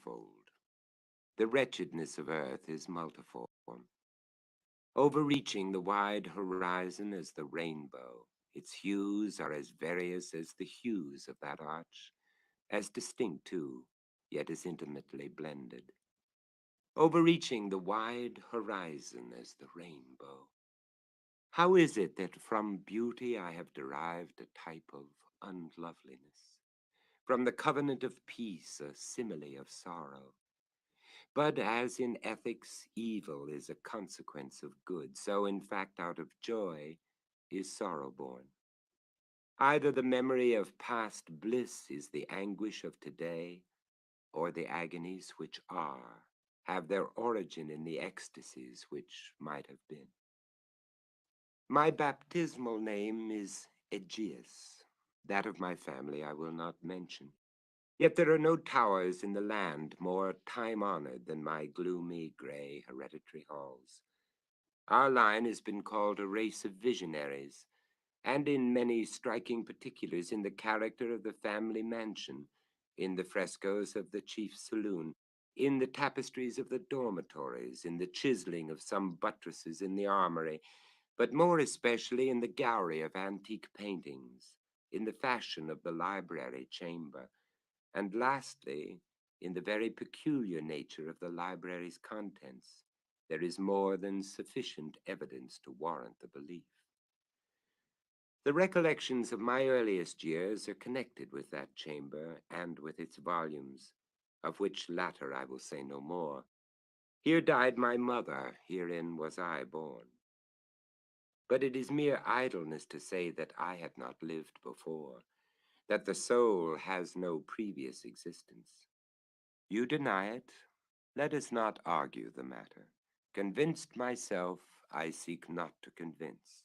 twofold. The wretchedness of earth is multiform, overreaching the wide horizon as the rainbow. Its hues are as various as the hues of that arch, as distinct too, yet as intimately blended. Overreaching the wide horizon as the rainbow. How is it that from beauty I have derived a type of unloveliness? From the covenant of peace, a simile of sorrow. But as in ethics, evil is a consequence of good, so in fact, out of joy is sorrow born. Either the memory of past bliss is the anguish of today, or the agonies which are have their origin in the ecstasies which might have been. My baptismal name is Aegeus. That of my family I will not mention. Yet there are no towers in the land more time-honored than my gloomy, gray, hereditary halls. Our line has been called a race of visionaries, and in many striking particulars in the character of the family mansion, in the frescoes of the chief saloon, in the tapestries of the dormitories, in the chiseling of some buttresses in the armory, but more especially in the gallery of antique paintings, in the fashion of the library chamber, and lastly, in the very peculiar nature of the library's contents. There is more than sufficient evidence to warrant the belief. The recollections of my earliest years are connected with that chamber and with its volumes, of which latter I will say no more. Here died my mother, herein was I born. But it is mere idleness to say that I had not lived before, that the soul has no previous existence. You deny it. Let us not argue the matter. Convinced myself, I seek not to convince.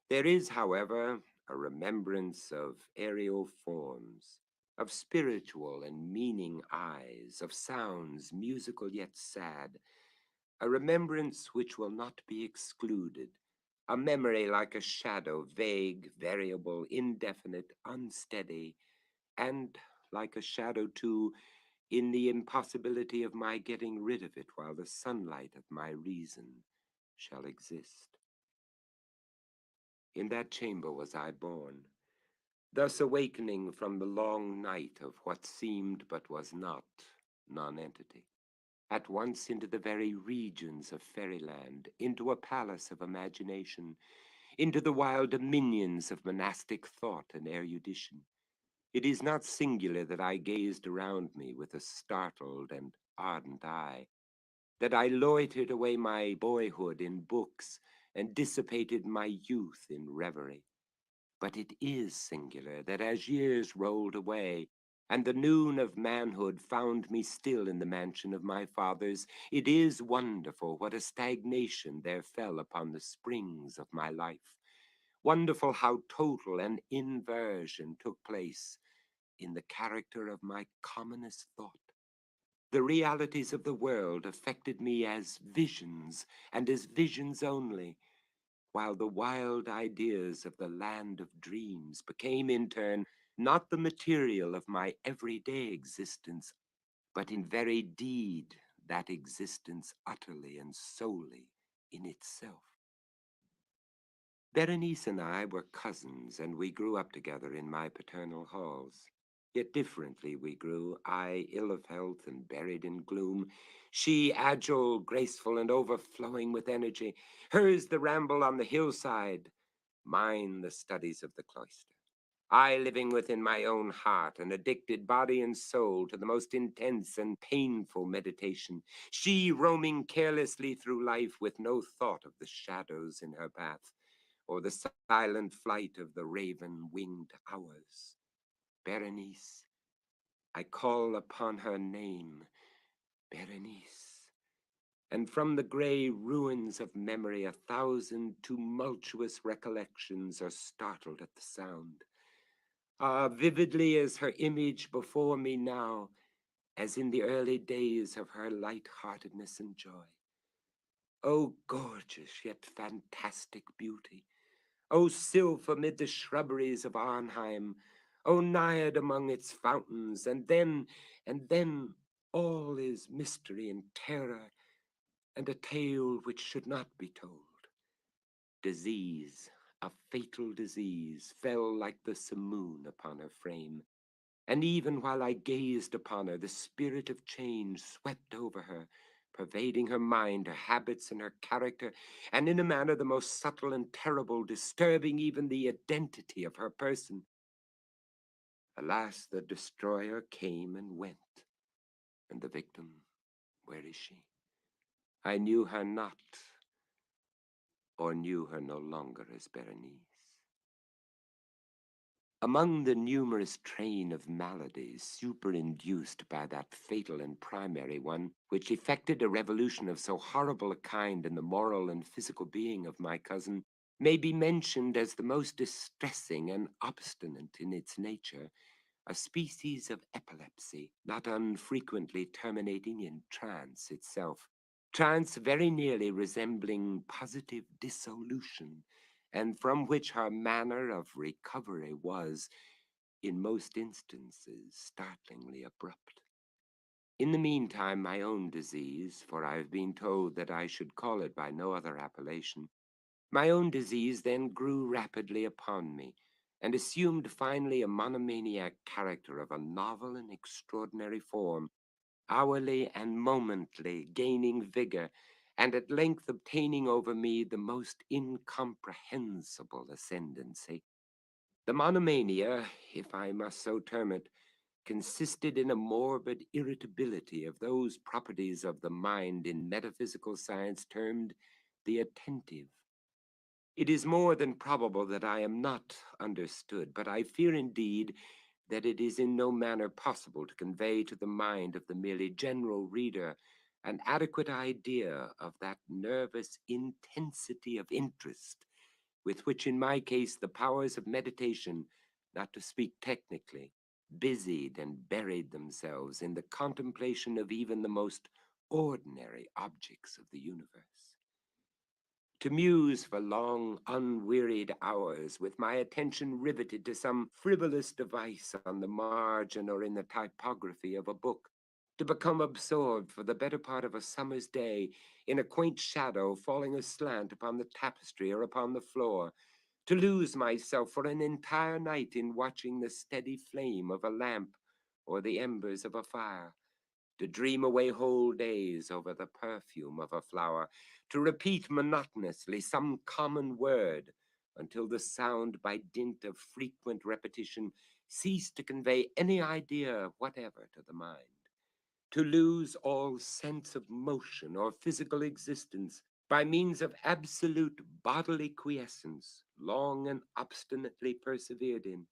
There is, however, a remembrance of aerial forms, of spiritual and meaning eyes, of sounds musical yet sad, a remembrance which will not be excluded, a memory like a shadow, vague, variable, indefinite, unsteady, and like a shadow, too, in the impossibility of my getting rid of it while the sunlight of my reason shall exist. In that chamber was I born, thus awakening from the long night of what seemed but was not nonentity, at once into the very regions of fairyland, into a palace of imagination, into the wild dominions of monastic thought and erudition. It is not singular that I gazed around me with a startled and ardent eye, that I loitered away my boyhood in books and dissipated my youth in reverie. But it is singular that as years rolled away, and the noon of manhood found me still in the mansion of my fathers, it is wonderful what a stagnation there fell upon the springs of my life. Wonderful how total an inversion took place in the character of my commonest thought. The realities of the world affected me as visions, and as visions only, while the wild ideas of the land of dreams became in turn not the material of my everyday existence, but in very deed that existence utterly and solely in itself. Berenice and I were cousins, and we grew up together in my paternal halls. Yet differently we grew, I ill of health and buried in gloom, she agile, graceful, and overflowing with energy, hers the ramble on the hillside, mine the studies of the cloister. I living within my own heart and addicted body and soul to the most intense and painful meditation, she roaming carelessly through life with no thought of the shadows in her path, or the silent flight of the raven-winged hours. Berenice, I call upon her name, Berenice, and from the gray ruins of memory 1,000 tumultuous recollections are startled at the sound. Ah, vividly is her image before me now, as in the early days of her light-heartedness and joy. O gorgeous yet fantastic beauty! O sylph amid the shrubberies of Arnheim! O naiad among its fountains! And then, All is mystery and terror, and a tale which should not be told. Disease, a fatal disease, fell like the simoon upon her frame, and even while I gazed upon her, the spirit of change swept over her, pervading her mind, her habits, and her character, and in a manner the most subtle and terrible, disturbing even the identity of her person. Alas, the destroyer came and went, and the victim, where is she? I knew her not, or knew her no longer as Berenice. Among the numerous train of maladies superinduced by that fatal and primary one, which effected a revolution of so horrible a kind in the moral and physical being of my cousin, may be mentioned as the most distressing and obstinate in its nature, a species of epilepsy, not unfrequently terminating in trance itself, trance very nearly resembling positive dissolution, and from which her manner of recovery was, in most instances, startlingly abrupt. In the meantime, my own disease, for I have been told that I should call it by no other appellation, my own disease then grew rapidly upon me, and assumed finally a monomaniac character of a novel and extraordinary form, hourly and momently gaining vigor, and at length obtaining over me the most incomprehensible ascendancy. The monomania, if I must so term it, consisted in a morbid irritability of those properties of the mind in metaphysical science termed the attentive. It is more than probable that I am not understood, but I fear indeed that it is in no manner possible to convey to the mind of the merely general reader an adequate idea of that nervous intensity of interest with which, in my case, the powers of meditation, not to speak technically, busied and buried themselves in the contemplation of even the most ordinary objects of the universe. To muse for long, unwearied hours, with my attention riveted to some frivolous device on the margin or in the typography of a book, to become absorbed for the better part of a summer's day in a quaint shadow falling aslant upon the tapestry or upon the floor, to lose myself for an entire night in watching the steady flame of a lamp or the embers of a fire, to dream away whole days over the perfume of a flower, to repeat monotonously some common word until the sound, by dint of frequent repetition, ceased to convey any idea whatever to the mind, to lose all sense of motion or physical existence by means of absolute bodily quiescence, long and obstinately persevered in.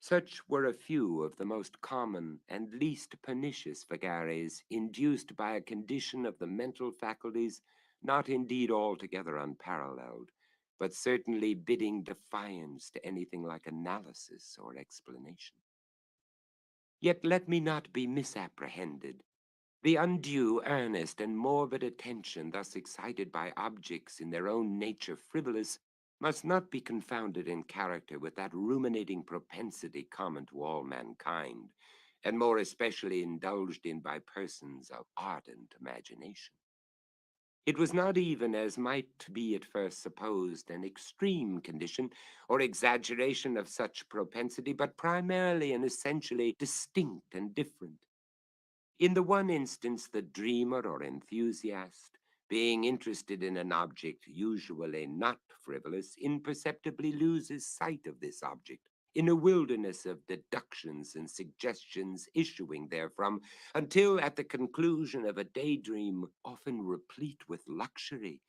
Such were a few of the most common and least pernicious vagaries induced by a condition of the mental faculties not indeed altogether unparalleled, but certainly bidding defiance to anything like analysis or explanation. Yet let me not be misapprehended. The undue, earnest, and morbid attention thus excited by objects in their own nature frivolous must not be confounded in character with that ruminating propensity common to all mankind, and more especially indulged in by persons of ardent imagination. It was not even, as might be at first supposed, an extreme condition or exaggeration of such propensity, but primarily and essentially distinct and different. In the one instance, the dreamer or enthusiast, being interested in an object usually not frivolous, imperceptibly loses sight of this object in a wilderness of deductions and suggestions issuing therefrom, until at the conclusion of a daydream, often replete with luxury,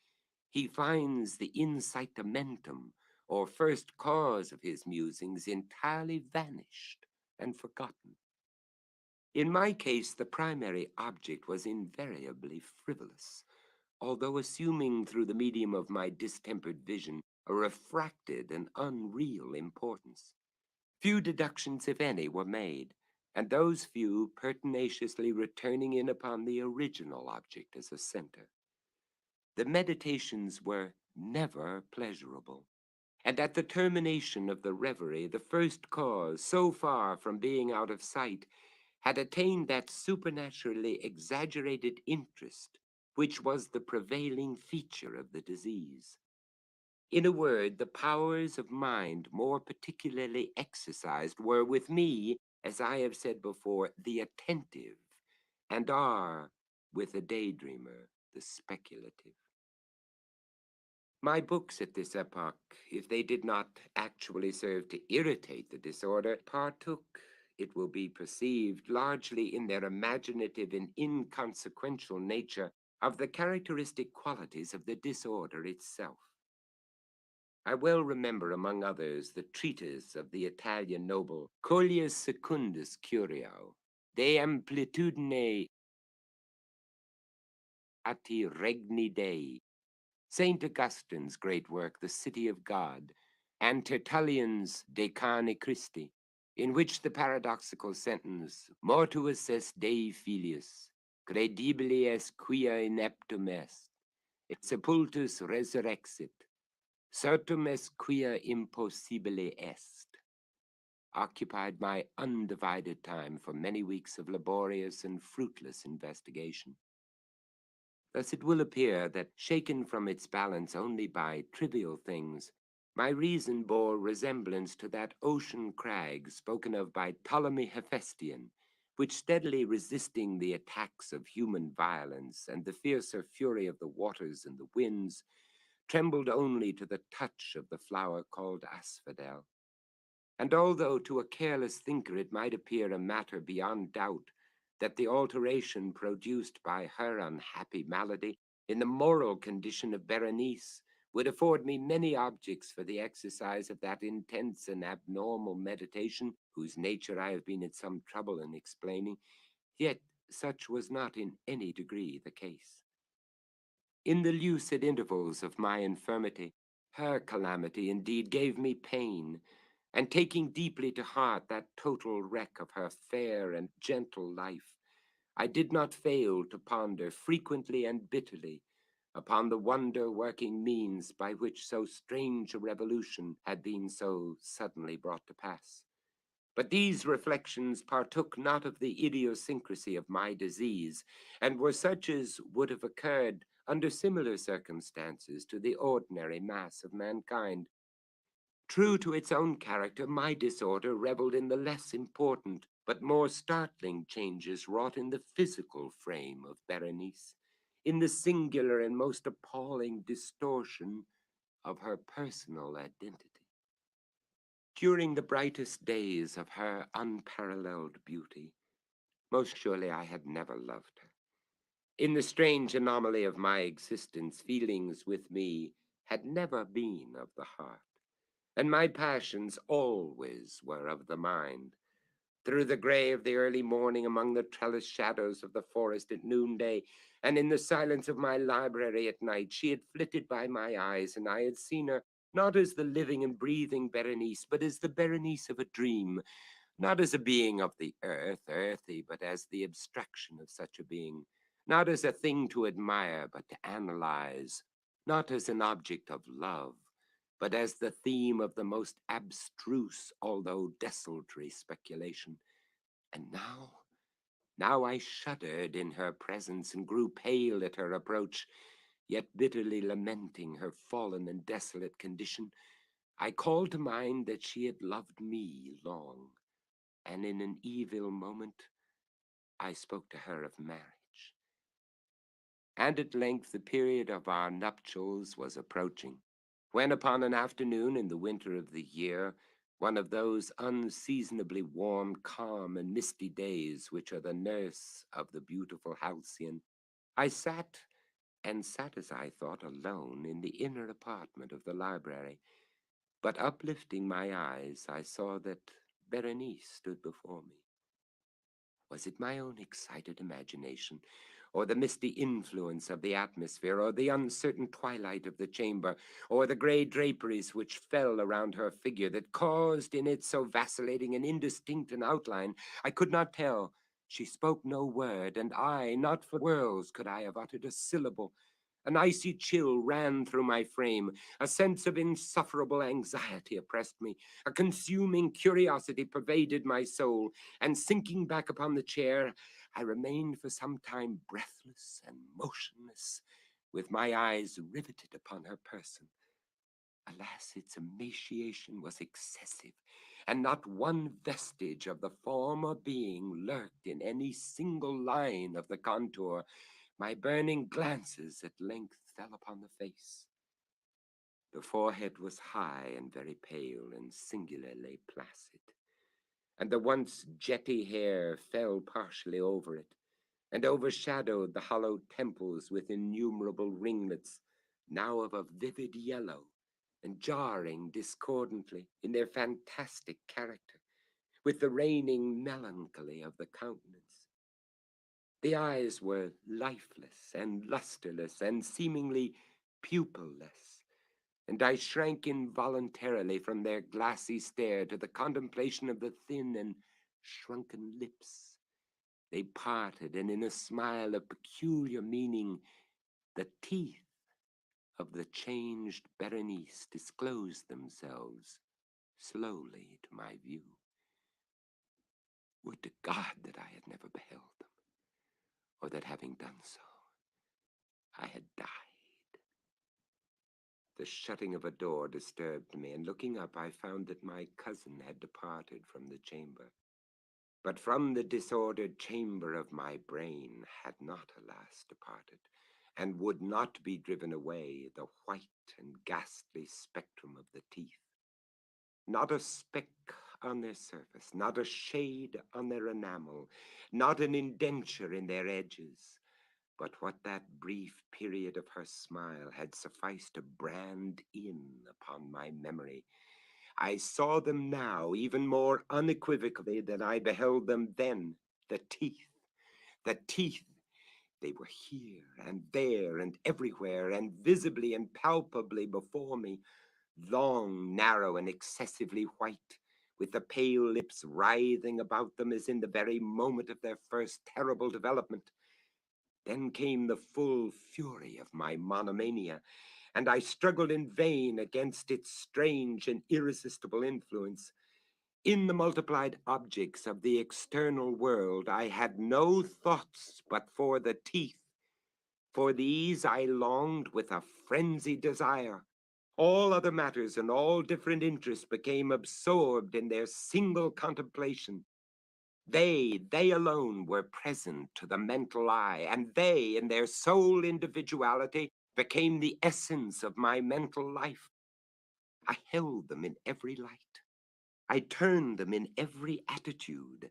he finds the incitamentum, or first cause of his musings, entirely vanished and forgotten. In my case, the primary object was invariably frivolous, although assuming through the medium of my distempered vision a refracted and unreal importance. Few deductions, if any, were made, and those few pertinaciously returning in upon the original object as a center. The meditations were never pleasurable, and at the termination of the reverie, the first cause, so far from being out of sight, had attained that supernaturally exaggerated interest which was the prevailing feature of the disease. In a word, the powers of mind more particularly exercised were with me, as I have said before, the attentive, and are, with the daydreamer, the speculative. My books at this epoch, if they did not actually serve to irritate the disorder, partook, it will be perceived, largely in their imaginative and inconsequential nature of the characteristic qualities of the disorder itself. I well remember, among others, the treatise of the Italian noble Collius Secundus Curio, De Amplitudine Ati Regni Dei, St. Augustine's great work, The City of God, and Tertullian's De Carne Christi, in which the paradoxical sentence, Mortuus est Dei filius, credibile est quia ineptum est, et sepultus resurrexit, certum est quia impossibile est, occupied my undivided time for many weeks of laborious and fruitless investigation. Thus it will appear that, shaken from its balance only by trivial things, my reason bore resemblance to that ocean crag spoken of by Ptolemy Hephaestion, which, steadily resisting the attacks of human violence and the fiercer fury of the waters and the winds, trembled only to the touch of the flower called asphodel. And although to a careless thinker it might appear a matter beyond doubt that the alteration produced by her unhappy malady in the moral condition of Berenice would afford me many objects for the exercise of that intense and abnormal meditation whose nature I have been at some trouble in explaining, yet such was not in any degree the case. In the lucid intervals of my infirmity, her calamity indeed gave me pain, and taking deeply to heart that total wreck of her fair and gentle life, I did not fail to ponder frequently and bitterly upon the wonder-working means by which so strange a revolution had been so suddenly brought to pass. But these reflections partook not of the idiosyncrasy of my disease, and were such as would have occurred under similar circumstances to the ordinary mass of mankind. True to its own character, my disorder reveled in the less important but more startling changes wrought in the physical frame of Berenice, in the singular and most appalling distortion of her personal identity. During the brightest days of her unparalleled beauty, most surely I had never loved her. In the strange anomaly of my existence, feelings with me had never been of the heart, and my passions always were of the mind. Through the gray of the early morning, among the trellised shadows of the forest at noonday, and in the silence of my library at night, she had flitted by my eyes, and I had seen her not as the living and breathing Berenice, but as the Berenice of a dream, not as a being of the earth, earthy, but as the abstraction of such a being, not as a thing to admire, but to analyze, not as an object of love, but as the theme of the most abstruse, although desultory speculation. And now I shuddered in her presence and grew pale at her approach, yet bitterly lamenting her fallen and desolate condition. I called to mind that she had loved me long, and in an evil moment I spoke to her of marriage. And at length the period of our nuptials was approaching, when upon an afternoon in the winter of the year, one of those unseasonably warm, calm, and misty days which are the nurse of the beautiful halcyon, I sat as I thought, alone in the inner apartment of the library, but uplifting my eyes, I saw that Berenice stood before me. Was it my own excited imagination, or the misty influence of the atmosphere, or the uncertain twilight of the chamber, or the gray draperies which fell around her figure, that caused in it so vacillating and indistinct an outline? I could not tell. She spoke no word, and I, not for worlds could I have uttered a syllable. An icy chill ran through my frame. A sense of insufferable anxiety oppressed me. A consuming curiosity pervaded my soul, and sinking back upon the chair, I remained for some time breathless and motionless, with my eyes riveted upon her person. Alas, its emaciation was excessive, and not one vestige of the former being lurked in any single line of the contour. My burning glances at length fell upon the face. The forehead was high and very pale and singularly placid, and the once jetty hair fell partially over it, and overshadowed the hollow temples with innumerable ringlets, now of a vivid yellow, and jarring discordantly in their fantastic character with the reigning melancholy of the countenance. The eyes were lifeless and lusterless and seemingly pupilless, and I shrank involuntarily from their glassy stare to the contemplation of the thin and shrunken lips. They parted, and in a smile of peculiar meaning, the teeth of the changed Berenice disclosed themselves slowly to my view. Would to God that I had never beheld them, or that having done so, I had died. The shutting of a door disturbed me, and looking up, I found that my cousin had departed from the chamber. But from the disordered chamber of my brain had not, alas, departed, and would not be driven away, the white and ghastly spectrum of the teeth. Not a speck on their surface, not a shade on their enamel, not an indenture in their edges, but what that brief period of her smile had sufficed to brand in upon my memory. I saw them now even more unequivocally than I beheld them then. The teeth, the teeth. They were here and there and everywhere, and visibly and palpably before me, long, narrow, and excessively white, with the pale lips writhing about them as in the very moment of their first terrible development. Then came the full fury of my monomania, and I struggled in vain against its strange and irresistible influence. In the multiplied objects of the external world, I had no thoughts but for the teeth. For these I longed with a frenzied desire. All other matters and all different interests became absorbed in their single contemplation. They alone were present to the mental eye, and they, in their sole individuality, became the essence of my mental life. I held them in every light. I turned them in every attitude.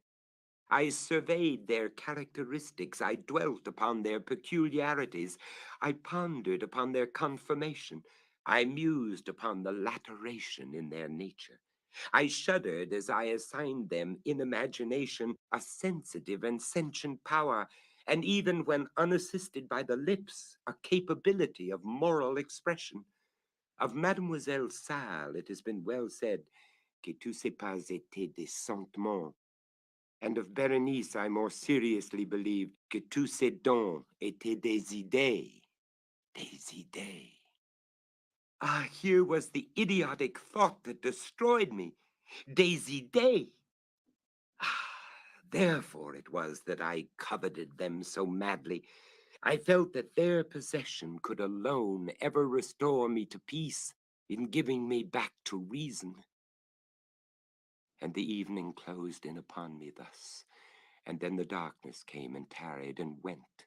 I surveyed their characteristics. I dwelt upon their peculiarities. I pondered upon their conformation. I mused upon the lateration in their nature. I shuddered as I assigned them in imagination a sensitive and sentient power, and even when unassisted by the lips, a capability of moral expression. Of Mademoiselle Salle, it has been well said, que tous ses pas étaient des sentiments. And of Berenice, I more seriously believed que tous ses dons étaient des idées. Des idées. Ah, here was the idiotic thought that destroyed me. Des idées. Ah, therefore it was that I coveted them so madly. I felt that their possession could alone ever restore me to peace in giving me back to reason. And the evening closed in upon me thus, and then the darkness came and tarried and went,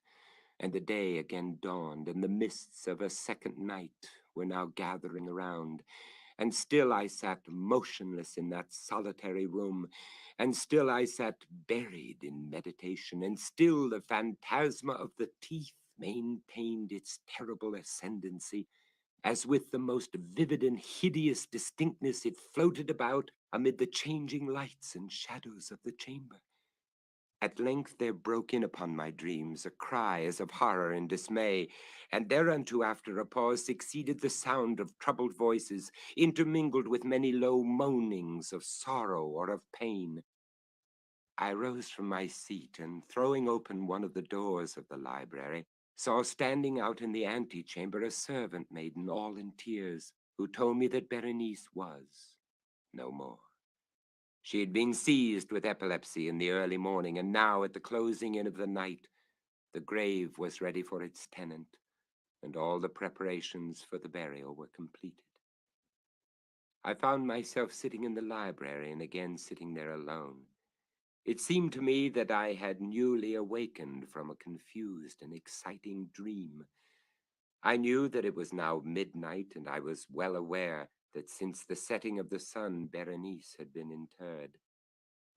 and the day again dawned, and the mists of a second night were now gathering around, and still I sat motionless in that solitary room, and still I sat buried in meditation, and still the phantasma of the teeth maintained its terrible ascendancy, as with the most vivid and hideous distinctness it floated about amid the changing lights and shadows of the chamber. At length there broke in upon my dreams a cry as of horror and dismay, and thereunto after a pause succeeded the sound of troubled voices, intermingled with many low moanings of sorrow or of pain. I rose from my seat, and throwing open one of the doors of the library, saw standing out in the antechamber a servant maiden all in tears, who told me that Berenice was no more. She had been seized with epilepsy in the early morning, and now, at the closing in of the night, the grave was ready for its tenant, and all the preparations for the burial were completed. I found myself sitting in the library, and again sitting there alone. It seemed to me that I had newly awakened from a confused and exciting dream. I knew that it was now midnight, and I was well aware that since the setting of the sun, Berenice had been interred.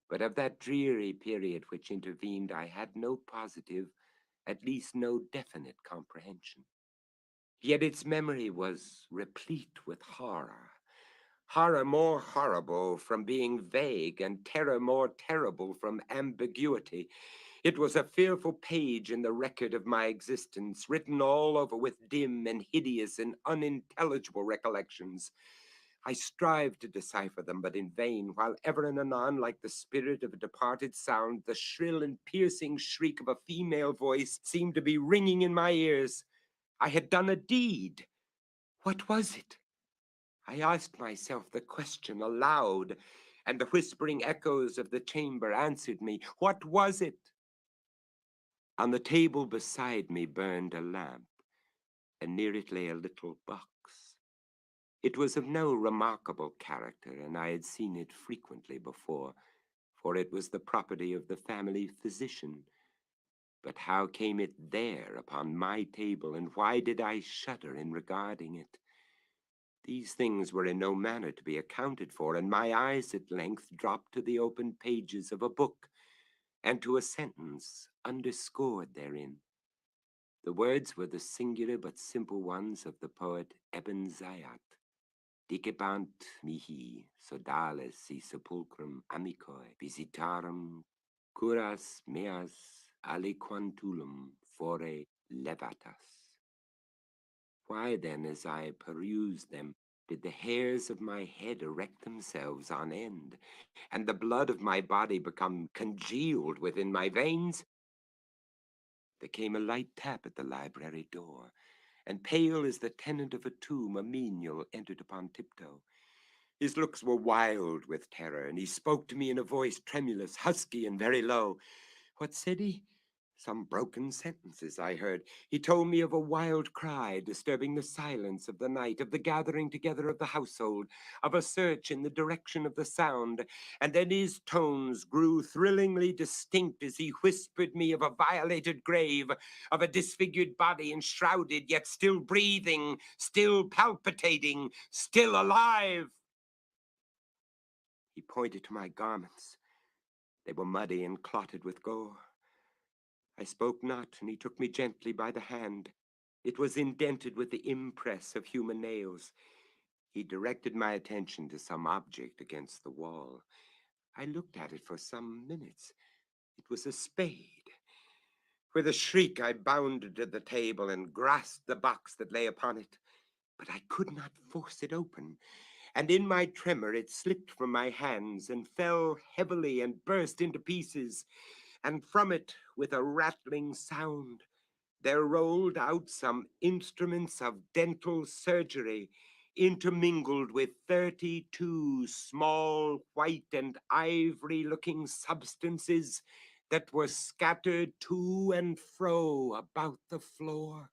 But of that dreary period which intervened, I had no positive, at least no definite comprehension. Yet its memory was replete with horror. Horror more horrible from being vague, and terror more terrible from ambiguity. It was a fearful page in the record of my existence, written all over with dim and hideous and unintelligible recollections. I strived to decipher them, but in vain, while ever and anon, like the spirit of a departed sound, the shrill and piercing shriek of a female voice seemed to be ringing in my ears. I had done a deed. What was it? I asked myself the question aloud, and the whispering echoes of the chamber answered me. What was it? On the table beside me burned a lamp, and near it lay a little box. It was of no remarkable character, and I had seen it frequently before, for it was the property of the family physician. But how came it there upon my table, and why did I shudder in regarding it? These things were in no manner to be accounted for, and my eyes at length dropped to the open pages of a book, and to a sentence underscored therein. The words were the singular but simple ones of the poet Ebn Zayat. Dicebant mihi sodales si sepulchrum amicoi visitarum curas meas aliquantulum fore levatas. Why then, as I perused them, did the hairs of my head erect themselves on end, and the blood of my body become congealed within my veins? There came a light tap at the library door, and pale as the tenant of a tomb, a menial entered upon tiptoe. His looks were wild with terror, and he spoke to me in a voice tremulous, husky, and very low. What said he? Some broken sentences I heard. He told me of a wild cry disturbing the silence of the night, of the gathering together of the household, of a search in the direction of the sound, and then his tones grew thrillingly distinct as he whispered me of a violated grave, of a disfigured body enshrouded, yet still breathing, still palpitating, still alive. He pointed to my garments. They were muddy and clotted with gore. I spoke not, and he took me gently by the hand. It was indented with the impress of human nails. He directed my attention to some object against the wall. I looked at it for some minutes. It was a spade. With a shriek, I bounded to the table and grasped the box that lay upon it. But I could not force it open, and in my tremor it slipped from my hands and fell heavily and burst into pieces. And from it, with a rattling sound, there rolled out some instruments of dental surgery, intermingled with 32 small white and ivory-looking substances that were scattered to and fro about the floor.